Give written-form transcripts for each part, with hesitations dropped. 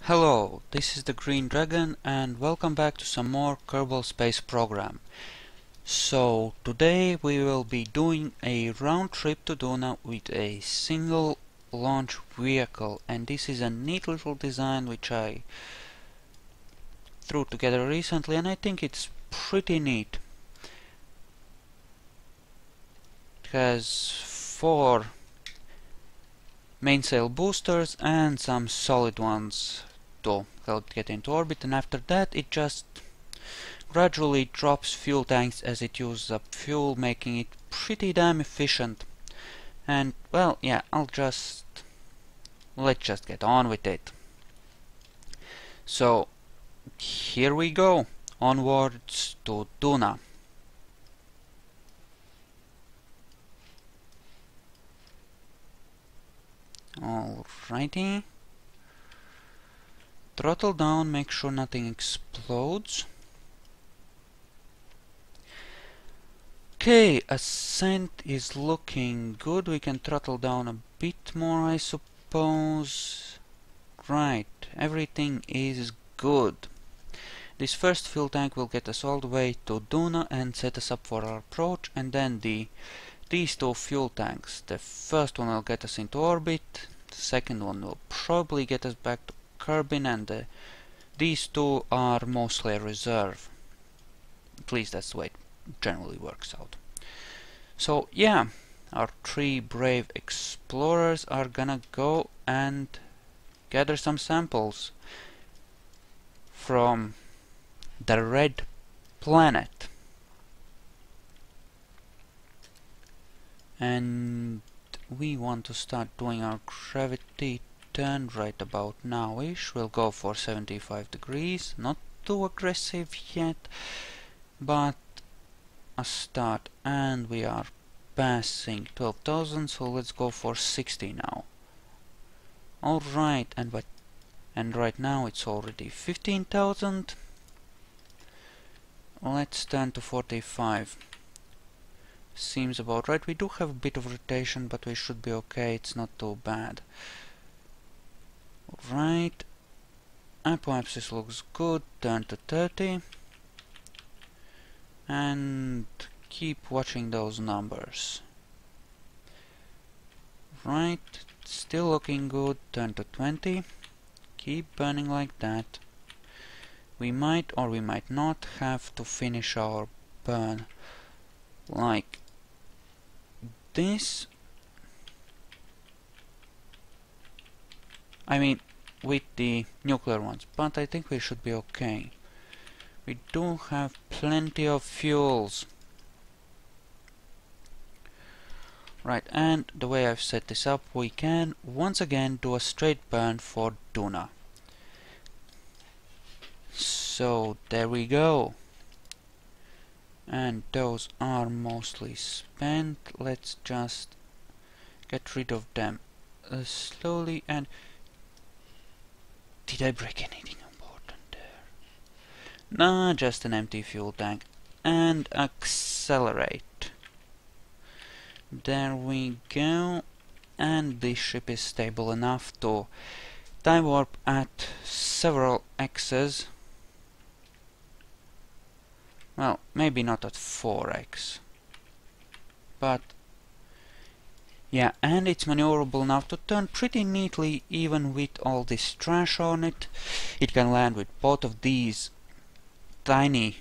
Hello, this is the Green Dragon and welcome back to some more Kerbal Space Program. So today we will be doing a round trip to Duna with a single launch vehicle, and this is a neat little design which I threw together recently and I think it's pretty neat. It has 4 mainsail boosters and some solid ones to help get into orbit, and after that it just gradually drops fuel tanks as it uses up fuel, making it pretty damn efficient. And well, yeah, let's just get on with it. So here we go, onwards to Duna. Alrighty. Throttle down, make sure nothing explodes. Okay, Ascent is looking good. We can throttle down a bit more, I suppose. Right, everything is good. This first fuel tank will get us all the way to Duna and set us up for our approach, and then these 2 fuel tanks. The first one will get us into orbit, the second one will probably get us back to Kerbin, and these 2 are mostly a reserve. At least that's the way it generally works out. So yeah, our 3 brave explorers are gonna go and gather some samples from the red planet. And we want to start doing our gravity turn right about now-ish. We'll go for 75 degrees, not too aggressive yet, but a start, and we are passing 12,000, so let's go for 60 now. Alright, and right now it's already 15,000. Let's turn to 45. Seems about right. We do have a bit of rotation, but we should be okay, it's not too bad. Alright, apoapsis looks good, turn to 30. And keep watching those numbers. Right, still looking good, turn to 20. Keep burning like that. We might or we might not have to finish our burn like this. I mean, with the nuclear ones, but I think we should be okay. We do have plenty of fuels. Right, and the way I've set this up, we can once again do a straight burn for Duna. So there we go. And those are mostly spent. Let's just get rid of them slowly. And did I break anything important there? Nah, just an empty fuel tank. And accelerate. There we go. And this ship is stable enough to time warp at several X's. Well, maybe not at 4x. But yeah, and it's maneuverable enough to turn pretty neatly even with all this trash on it. It can land with both of these tiny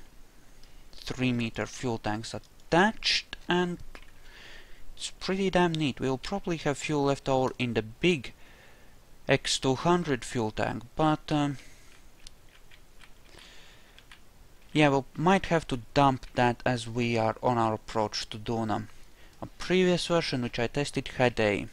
3-meter fuel tanks attached, and it's pretty damn neat. We'll probably have fuel left over in the big X200 fuel tank, but yeah, we might have to dump that as we are on our approach to Duna. A previous version which I tested had a,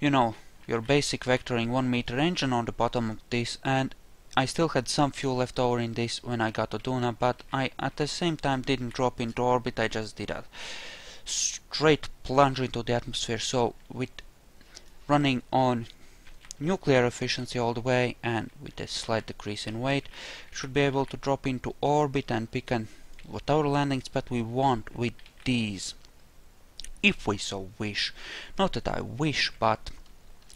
you know, your basic vectoring 1-meter engine on the bottom of this, and I still had some fuel left over in this when I got to Duna, but I at the same time didn't drop into orbit. I just did a straight plunge into the atmosphere. So with running on nuclear efficiency all the way and with a slight decrease in weight, should be able to drop into orbit and pick whatever landing spot we want with these, if we so wish. Not that I wish, but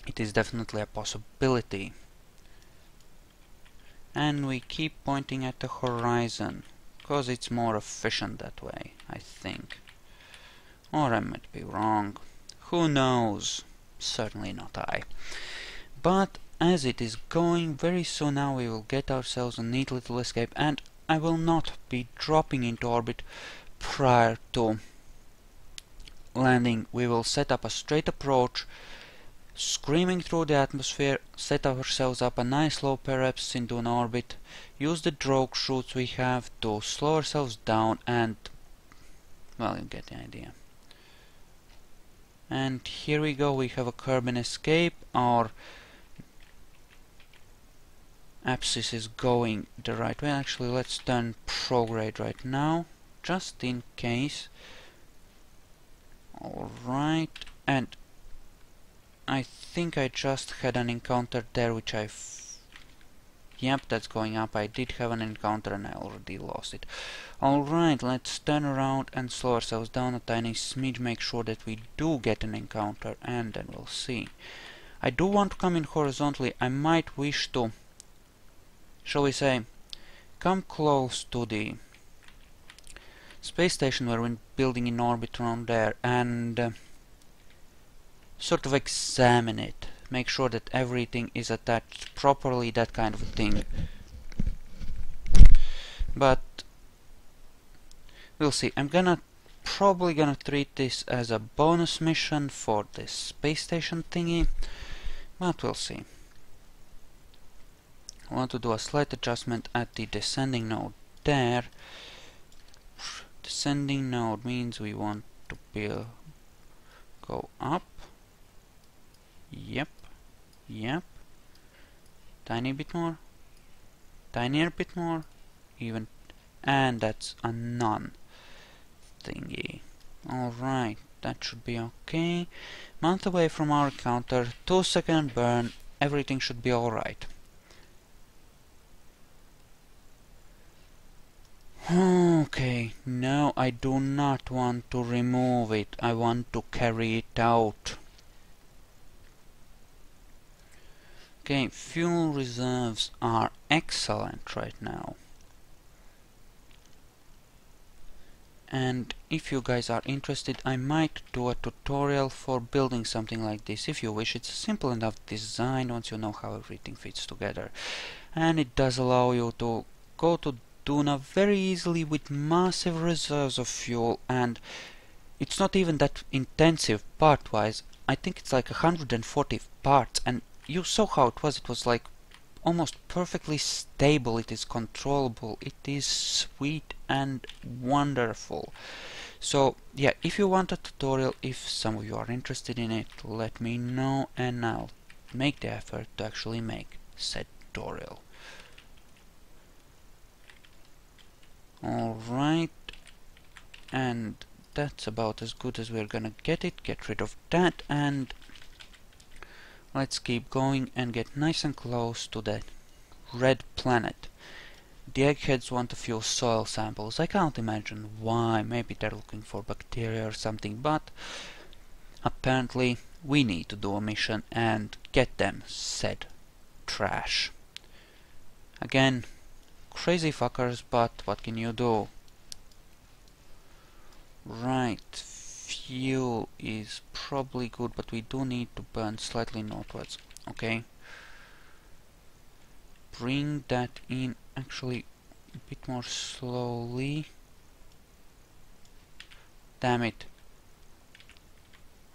it is definitely a possibility. and we keep pointing at the horizon, because it's more efficient that way, I think. Or I might be wrong. Who knows? Certainly not I. But as it is going, very soon now we will get ourselves a neat little escape, and I will not be dropping into orbit prior to landing. We will set up a straight approach, screaming through the atmosphere, set ourselves up a nice low perhaps into an orbit, use the drogue chutes we have to slow ourselves down, and well, you get the idea. And here we go, we have a Kerbin escape. Our Apsis is going the right way. Actually, let's turn prograde right now, just in case. Alright, and I think I just had an encounter there, which yep, that's going up. I did have an encounter and I already lost it. Alright, let's turn around and slow ourselves down a tiny smidge, make sure that we do get an encounter, and then we'll see. I do want to come in horizontally. I might wish to, shall we say, come close to the space station where we're building in orbit around there, and sort of examine it. Make sure that everything is attached properly, that kind of a thing. But we'll see. I'm probably gonna treat this as a bonus mission for this space station thingy, but we'll see. I want to do a slight adjustment at the descending node there. Descending node means we want to go up. Yep. Tiny bit more. Tinier bit more. Even. And that's a none thingy. Alright, that should be okay. Month away from our counter. 2-second burn. Everything should be alright. Okay, no, I do not want to remove it. I want to carry it out. Okay, fuel reserves are excellent right now. And if you guys are interested, I might do a tutorial for building something like this. If you wish, it's a simple enough design once you know how everything fits together. And it does allow you to go to Duna very easily with massive reserves of fuel, and it's not even that intensive part-wise. I think it's like 140 parts, and you saw how it was like almost perfectly stable. It is controllable, it is sweet and wonderful. So yeah, if you want a tutorial, if some of you are interested in it, let me know and I'll make the effort to actually make said tutorial. Alright, and that's about as good as we're gonna get it. Get rid of that, and let's keep going and get nice and close to the red planet. The eggheads want a few soil samples. I can't imagine why. Maybe they're looking for bacteria or something, but apparently we need to do a mission and get them said trash. Again, crazy fuckers, but what can you do? Right, fuel is probably good, but we do need to burn slightly northwards. Okay. Bring that in actually a bit more slowly. Damn it.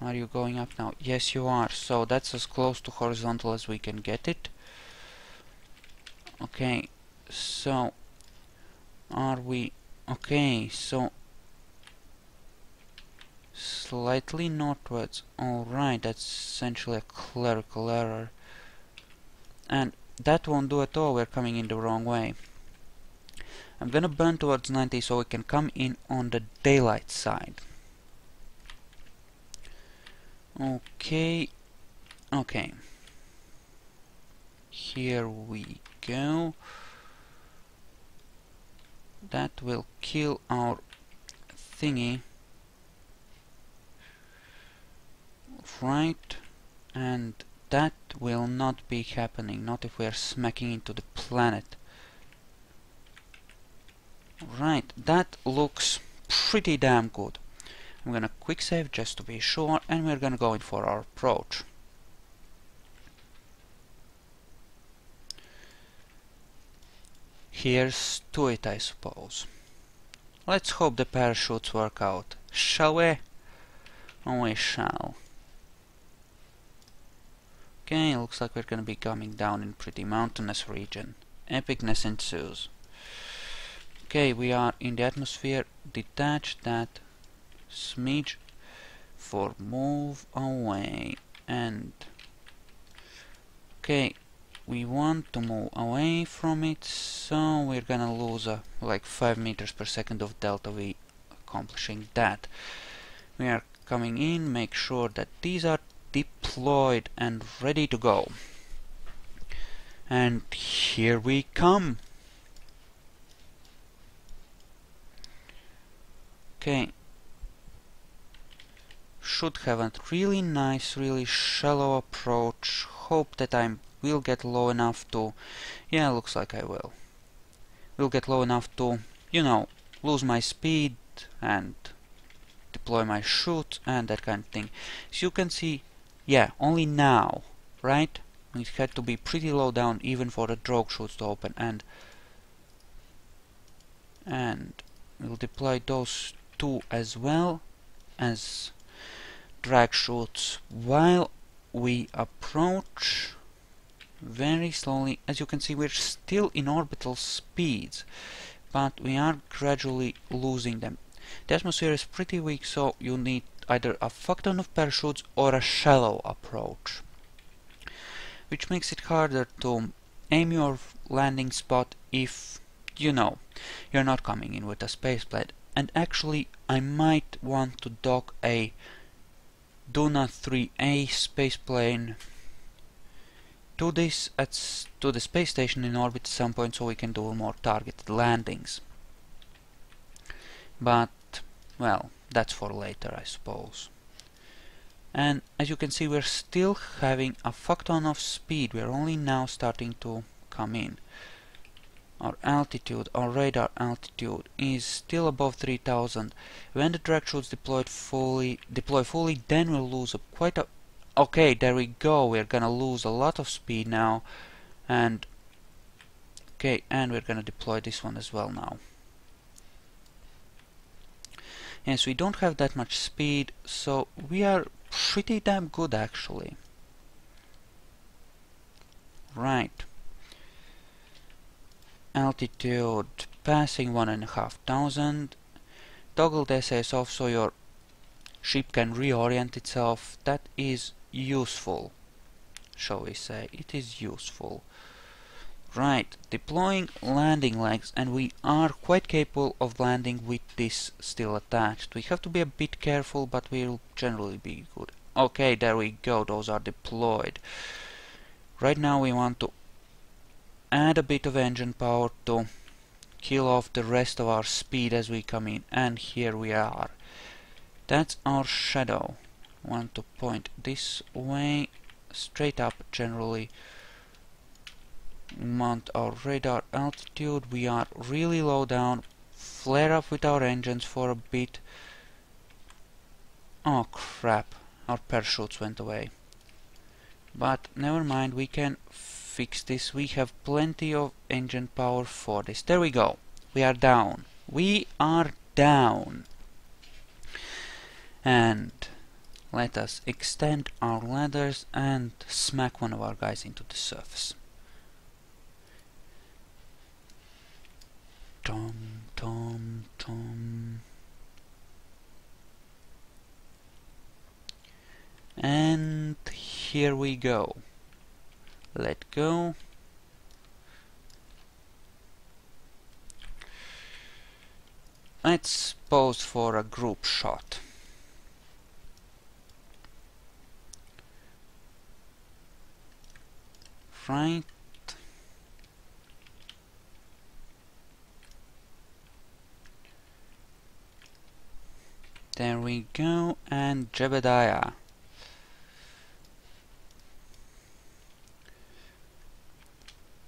Are you going up now? Yes, you are. So that's as close to horizontal as we can get it. Okay. So, are we... Okay, so... Slightly northwards. Alright, that's essentially a clerical error. And that won't do at all, we're coming in the wrong way. I'm gonna burn towards 90 so we can come in on the daylight side. Okay. Okay. Here we go. That will kill our thingy. Right. And that will not be happening, not if we are smacking into the planet. Right, that looks pretty damn good. I'm gonna quick save just to be sure, and we're gonna go in for our approach. Here's to it, I suppose. Let's hope the parachutes work out, shall we? Oh, we shall. Okay, looks like we're gonna be coming down in pretty mountainous region. Epicness ensues. Okay, we are in the atmosphere. Detach that smidge for move away. And okay, we want to move away from it, so we're gonna lose like 5 meters per second of delta V accomplishing that. We are coming in, make sure that these are deployed and ready to go. And here we come. Okay. Should have a really nice, really shallow approach. Hope that I will get low enough to... Yeah, looks like I will. Will get low enough to, you know, lose my speed and deploy my chute and that kind of thing. As you can see, yeah, only now, right? It had to be pretty low down even for the drogue chutes to open, and we'll deploy those two as well as drag chutes while we approach very slowly. As you can see, we're still in orbital speeds, but we are gradually losing them. The atmosphere is pretty weak, so you need either a fuck ton of parachutes or a shallow approach, which makes it harder to aim your landing spot if, you know, you're not coming in with a spaceplane. And actually, I might want to dock a Duna 3A spaceplane to the space station in orbit at some point, so we can do more targeted landings. But, well, that's for later, I suppose. And as you can see, we're still having a fuck ton of speed. We're only now starting to come in. Our altitude, our radar altitude, is still above 3000. When the drag chutes deploy fully, then we'll lose quite a... Okay, there we go. We're gonna lose a lot of speed now, and okay, and we're gonna deploy this one as well now. Yes, we don't have that much speed, so we are pretty damn good actually. Right. Altitude passing 1500. Toggle DSS off so your ship can reorient itself. That is useful, shall we say. It is useful. Right, deploying landing legs, and we are quite capable of landing with this still attached. We have to be a bit careful, but we'll generally be good. Okay, there we go, those are deployed. Right now we want to add a bit of engine power to kill off the rest of our speed as we come in, and here we are. That's our shadow. Want to point this way, straight up generally. Mount our radar altitude. We are really low down. Flare up with our engines for a bit. Oh crap, our parachutes went away. But never mind, we can fix this. We have plenty of engine power for this. There we go. We are down. We are down. And let us extend our ladders and smack one of our guys into the surface. Tom, tom, tom. And here we go. Let go. Let's pose for a group shot. Right. There we go, and Jebediah.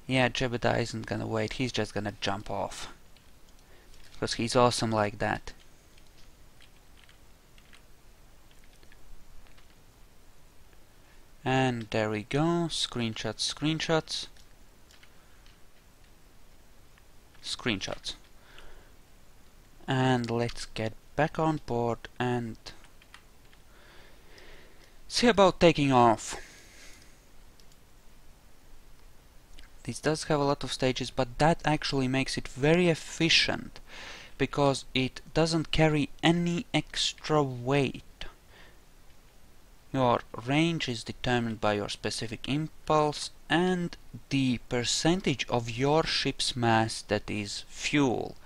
Yeah, Jebediah isn't gonna wait, he's just gonna jump off. because he's awesome like that. And there we go, screenshots, screenshots, screenshots. And let's get back on board and see about taking off. This does have a lot of stages, but that actually makes it very efficient because it doesn't carry any extra weight. Your range is determined by your specific impulse and the percentage of your ship's mass that is fuel.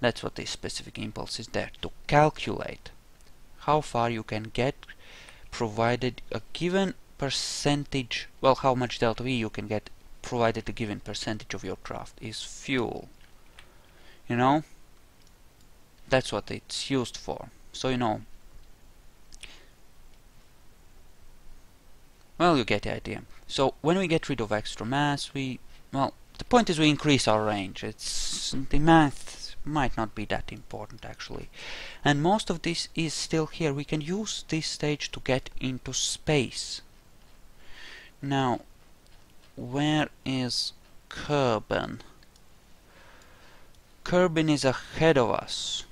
That's what this specific impulse is there to calculate. How far you can get provided a given percentage, well, how much delta V you can get provided a given percentage of your craft is fuel. You know? That's what it's used for. So you know. Well, you get the idea. So when we get rid of extra mass, well, the point is we increase our range. The math might not be that important actually. And most of this is still here. We can use this stage to get into space. Now, where is Kerbin? Kerbin is ahead of us.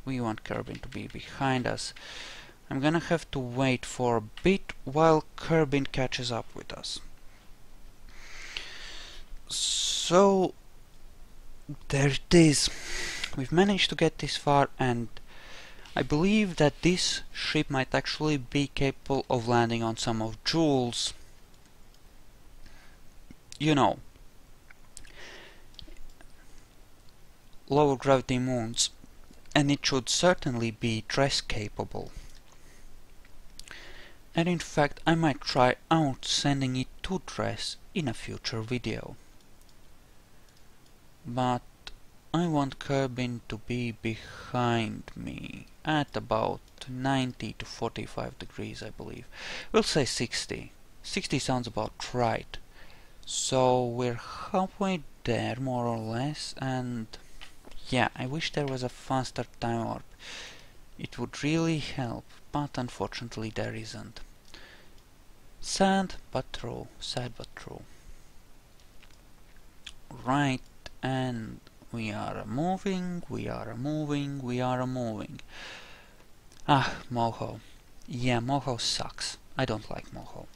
We want Kerbin to be behind us. I'm gonna have to wait for a bit while Kerbin catches up with us. So there it is. We've managed to get this far, and I believe that this ship might actually be capable of landing on some of Jules', you know, lower gravity moons, and it should certainly be dress capable. And in fact, I might try out sending it to dress in a future video. But I want Kerbin to be behind me at about 90 to 45 degrees, I believe. We'll say 60. 60 sounds about right. So we're halfway there, more or less, and yeah, I wish there was a faster time warp. It would really help, but unfortunately there isn't. Sad but true, sad but true. Right, and we are moving, we are moving, we are moving. Ah, Moho. Yeah, Moho sucks. I don't like Moho.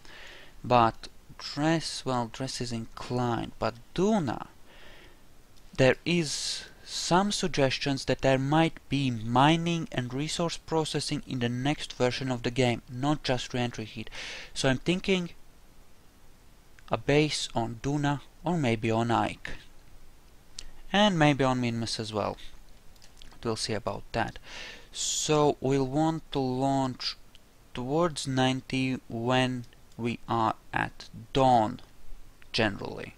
But dress, well, dress is inclined, but Duna, there is some suggestions that there might be mining and resource processing in the next version of the game, not just re-entry heat. So I'm thinking a base on Duna, or maybe on Ike. And maybe on Minmus as well. We'll see about that. So we'll want to launch towards 90 when we are at dawn, generally.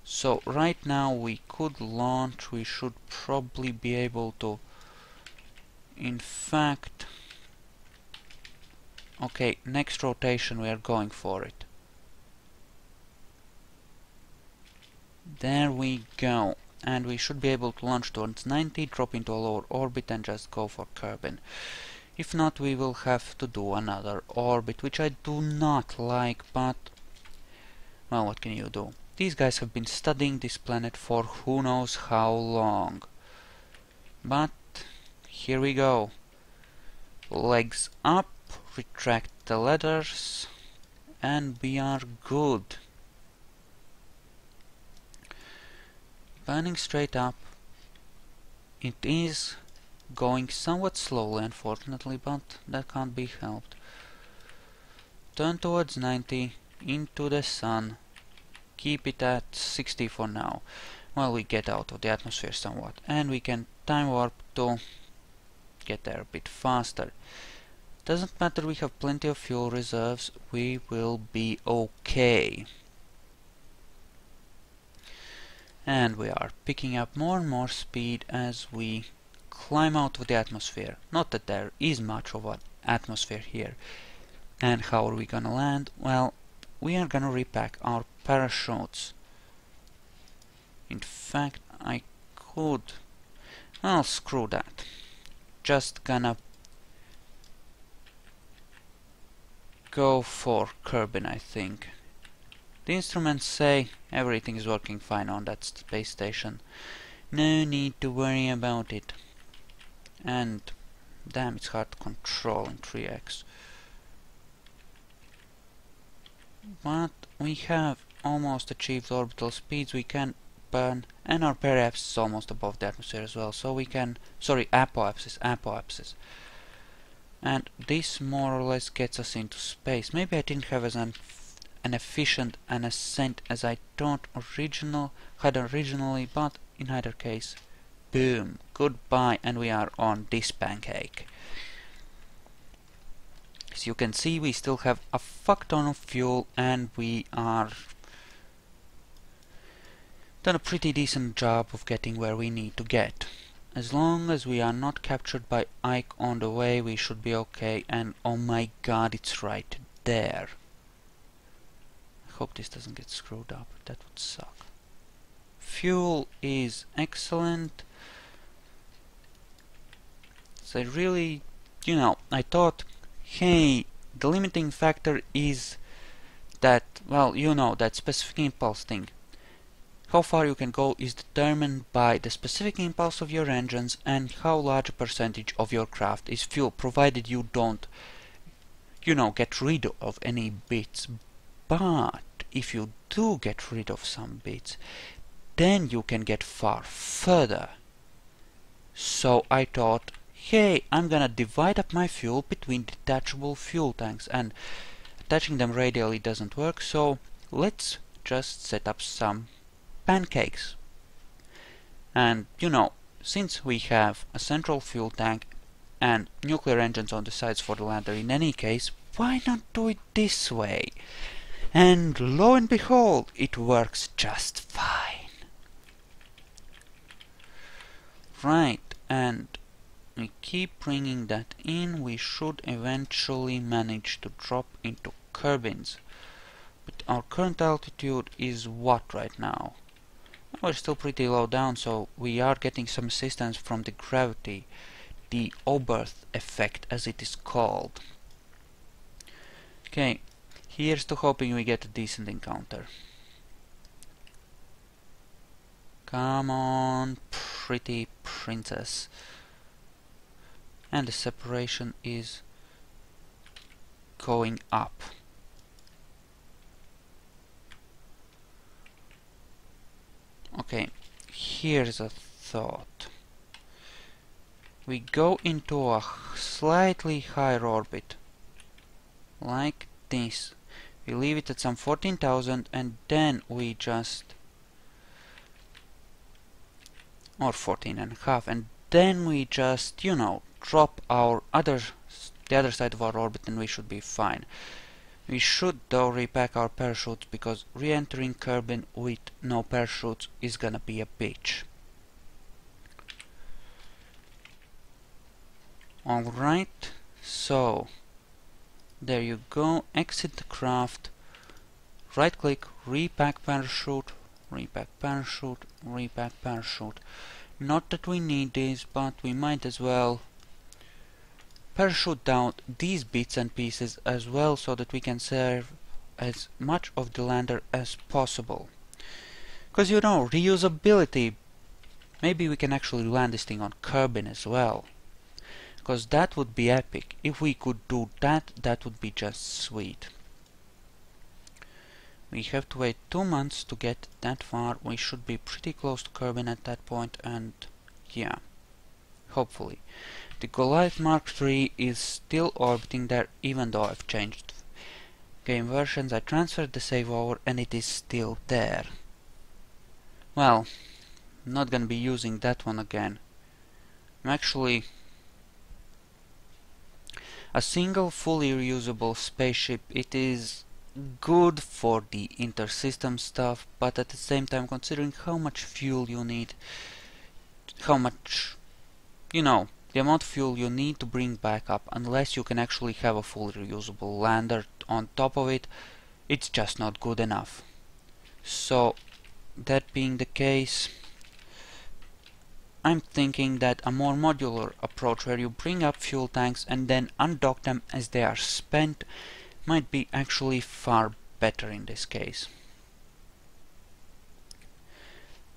So right now we could launch, we should probably be able to, in fact, okay, next rotation we are going for it. There we go, and we should be able to launch towards 90, drop into a lower orbit and just go for Kerbin. If not, we will have to do another orbit, which I do not like, but well, what can you do? These guys have been studying this planet for who knows how long. But here we go. Legs up, retract the ladders, and we are good. Burning straight up. It is going somewhat slowly, unfortunately, but that can't be helped. Turn towards 90, into the sun. Keep it at 60 for now, while we get out of the atmosphere somewhat, and we can time warp to get there a bit faster. Doesn't matter, we have plenty of fuel reserves, we will be okay. And we are picking up more and more speed as we climb out of the atmosphere. Not that there is much of an atmosphere here. And how are we gonna land? Well, we are gonna repack our parachutes. In fact, I could... Well, screw that. Just gonna go for Kerbin, I think. The instruments say everything is working fine on that space station. No need to worry about it. And damn, it's hard to control in 3x. But we have almost achieved orbital speeds we can burn, and our periapsis is almost above the atmosphere as well, so we can... sorry, apoapsis. And this more or less gets us into space. Maybe I didn't have as an efficient an ascent as I thought originally, but in either case, boom, goodbye, and we are on this pancake. As you can see, we still have a fuck ton of fuel, and we are done a pretty decent job of getting where we need to get. As long as we are not captured by Ike on the way, we should be okay. And oh my god, it's right there. I hope this doesn't get screwed up. That would suck. Fuel is excellent. So I really, you know, I thought, hey, the limiting factor is that, well, you know, that specific impulse thing. How far you can go is determined by the specific impulse of your engines and how large a percentage of your craft is fuel, provided you don't, you know, get rid of any bits. But if you do get rid of some bits, then you can get far further. So I thought, hey, I'm gonna divide up my fuel between detachable fuel tanks, and attaching them radially doesn't work, so let's just set up some pancakes. And you know, since we have a central fuel tank and nuclear engines on the sides for the lander in any case, why not do it this way? And lo and behold, it works just fine. Right, and we keep bringing that in. We should eventually manage to drop into Kerbins. But our current altitude is what right now? We're still pretty low down, so we are getting some assistance from the gravity, the Oberth effect as it is called. Okay, here's to hoping we get a decent encounter. Come on, pretty princess. And the separation is going up. Okay, here's a thought. We go into a slightly higher orbit, like this. We leave it at some 14,000 and then we just... or 14.5, and then we just, you know, drop the other side of our orbit and we should be fine. We should though repack our parachutes, because re-entering Kerbin with no parachutes is gonna be a bitch. Alright, so there you go, exit the craft, right click, repack parachute, repack parachute, repack parachute. Not that we need this, but we might as well parachute down these bits and pieces as well, so that we can serve as much of the lander as possible. Because, you know, reusability, maybe we can actually land this thing on Kerbin as well. Because that would be epic. If we could do that, that would be just sweet. We have to wait 2 months to get that far. We should be pretty close to Kerbin at that point, and yeah, hopefully. The Goliath Mark III is still orbiting there, even though I've changed game versions. I transferred the save over and it is still there. Well, I'm not gonna be using that one again. I'm actually... a single fully reusable spaceship, it is good for the inter-system stuff, but at the same time, considering how much fuel you need, how much, you know, the amount of fuel you need to bring back up, unless you can actually have a fully reusable lander on top of it, it's just not good enough. So that being the case, I'm thinking that a more modular approach where you bring up fuel tanks and then undock them as they are spent might be actually far better in this case.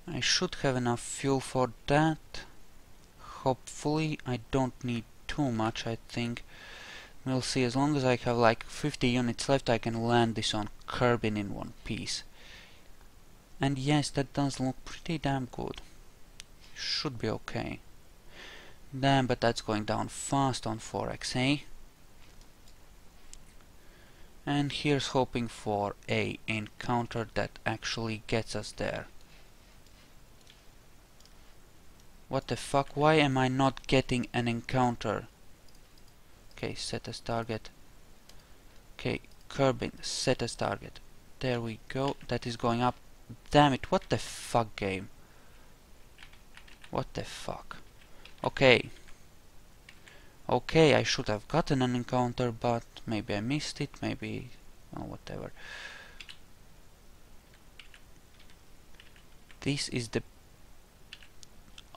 I should have enough fuel for that. Hopefully I don't need too much, I think. We'll see. As long as I have like 50 units left, I can land this on Kerbin in one piece. And yes, that does look pretty damn good. Should be okay. Damn, but that's going down fast on 4x, eh? And here's hoping for a encounter that actually gets us there. What the fuck? Why am I not getting an encounter? Okay, set as target. Okay, Kerbin, set as target. There we go. That is going up. Damn it, what the fuck, game? What the fuck? Okay. Okay, I should have gotten an encounter, but maybe I missed it, maybe... oh, whatever. This is the...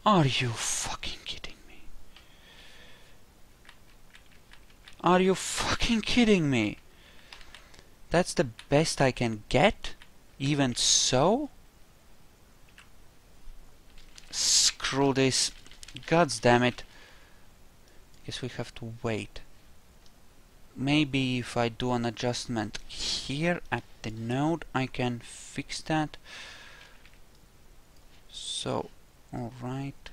Are you fucking kidding me? Are you fucking kidding me? That's the best I can get? Even so? Screw this. God damn it. Guess we have to wait. Maybe if I do an adjustment here at the node, I can fix that. So, alright.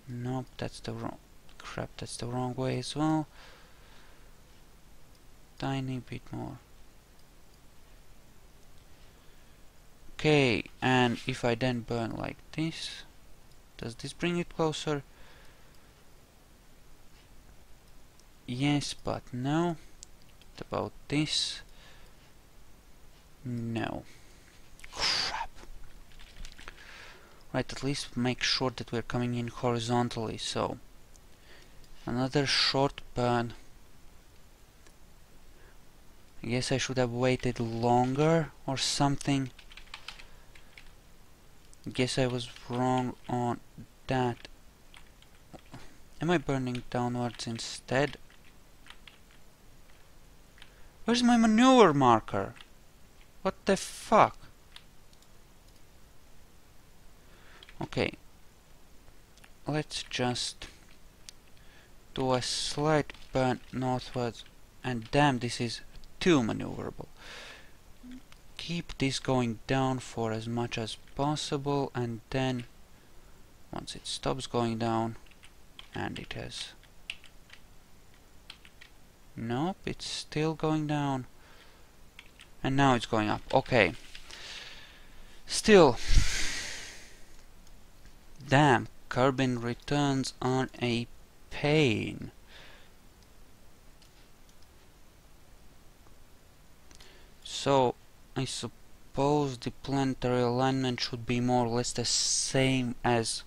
Nope, that's the wrong... crap, that's the wrong way as well. Tiny bit more. Okay, and if I then burn like this, does this bring it closer? Yes, but no. What about this? No. Crap. Right, at least make sure that we're coming in horizontally, so... another short burn. I guess I should have waited longer or something. Guess I was wrong on that. Am I burning downwards instead? Where's my maneuver marker? What the fuck? Okay. Let's just do a slight burn northwards. And damn, this is too maneuverable. Keep this going down for as much as possible, and then once it stops going down, and it has... nope, it's still going down, and now it's going up. Okay, still, damn, Kerbin returns on a pain. So I suppose the planetary alignment should be more or less the same as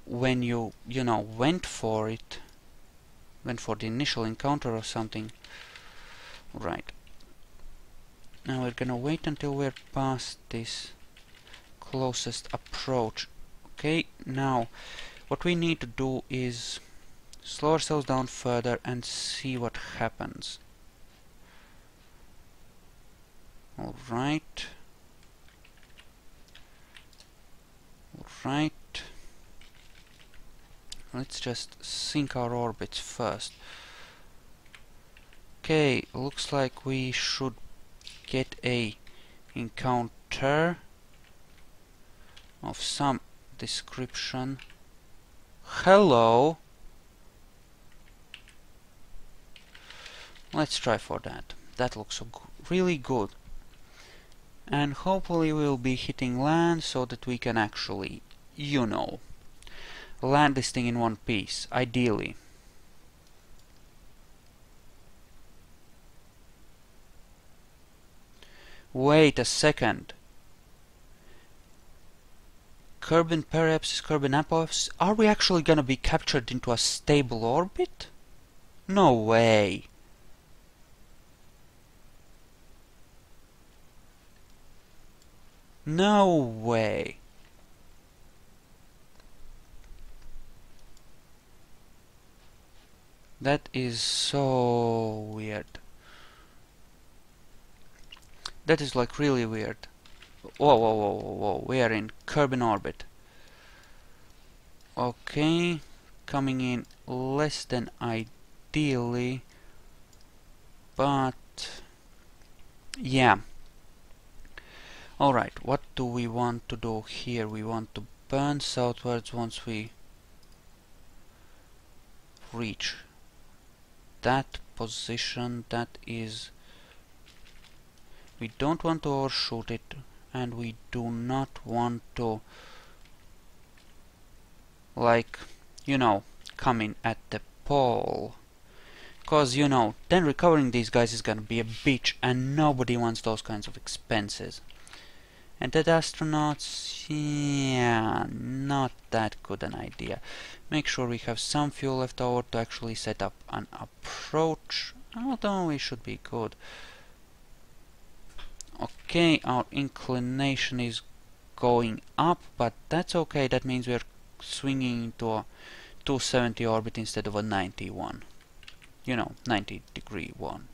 when you know, went for it. Went for the initial encounter or something. Right. Now we're gonna wait until we're past this closest approach. Okay, now what we need to do is slow ourselves down further and see what happens. Alright. Alright. Let's just sync our orbits first. Okay, looks like we should get a encounter of some description. Hello! Let's try for that. That looks so really good. And hopefully we'll be hitting land so that we can actually, you know, land this thing in one piece, ideally. Wait a second. Kerbin periapsis, Kerbin apoapsis. Are we actually gonna be captured into a stable orbit? No way. No way. That is so weird. That is like really weird. Whoa, whoa, whoa, whoa, whoa. We are in Kerbin orbit. Okay. Coming in less than ideally. But yeah. Alright, what do we want to do here? We want to burn southwards once we reach that position. That is, we don't want to overshoot it, and we do not want to, like, you know, come in at the pole, cause you know, then recovering these guys is gonna be a bitch, and nobody wants those kinds of expenses. And that astronauts, yeah, not that good an idea. Make sure we have some fuel left over to actually set up an approach, although we should be good. Okay, our inclination is going up, but that's okay. That means we're swinging into a 270 orbit instead of a 91. You know, 90-degree one.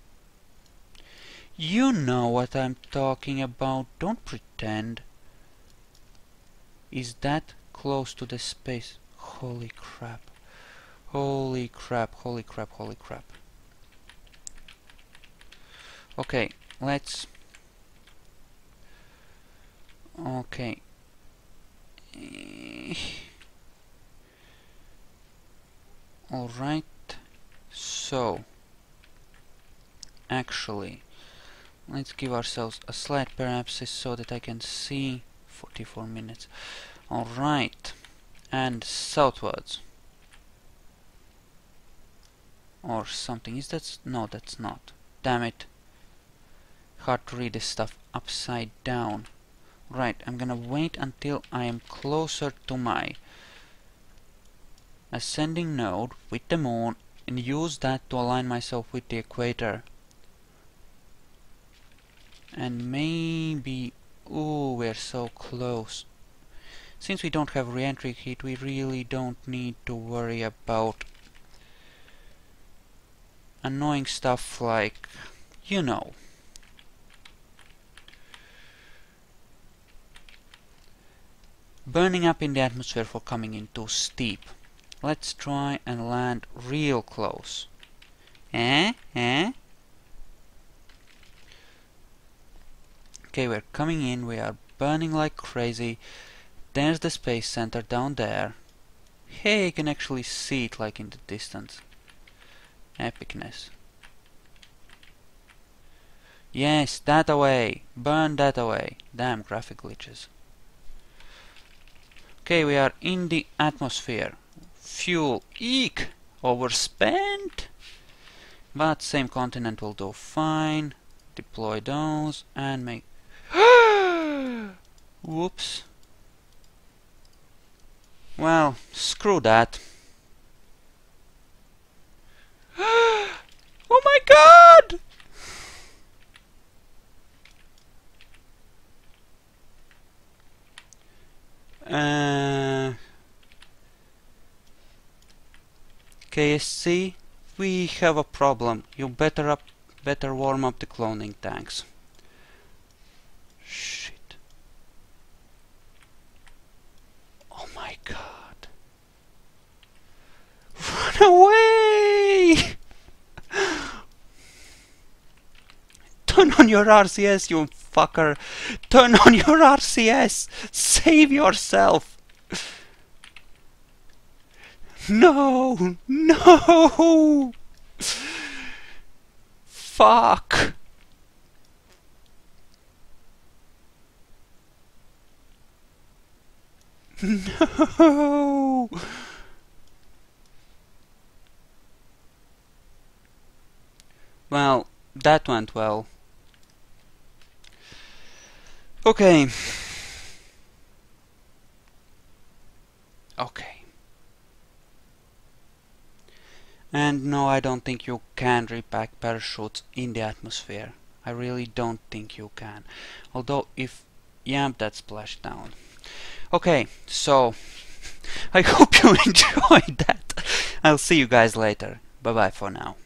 You know what I'm talking about. Don't pretend. Is that close to the space? Holy crap. Holy crap, holy crap, holy crap. Okay, let's... Okay. Alright. So... Actually... Let's give ourselves a slight periapsis so that I can see 44 minutes. Alright. And southwards. Or something. Is that... No, that's not. Damn it. Hard to read this stuff upside down. Right, I'm gonna wait until I am closer to my ascending node with the moon and use that to align myself with the equator. And maybe... Ooh, we're so close. Since we don't have re-entry heat, we really don't need to worry about annoying stuff like, you know. Burning up in the atmosphere for coming in too steep. Let's try and land real close. Okay, we're coming in, we are burning like crazy. There's the space center down there. Hey, you can actually see it like in the distance. Epicness. Yes, that away. Burn that away. Damn graphic glitches. Okay, we are in the atmosphere. Fuel, eek! Overspent! But same continent will do fine. Deploy those and make... Whoops. Well, screw that. Oh my god! KSC, we have a problem. You better warm up the cloning tanks. Shit. Oh my god. Run away! Turn on your RCS, you fucker! Turn on your RCS! Save yourself! No! No! Fuck! No! Well, that went well. Okay. Okay. And no, I don't think you can repack parachutes in the atmosphere. I really don't think you can. Although if yamp that splashdown. Okay, so I hope you enjoyed that. I'll see you guys later. Bye bye for now.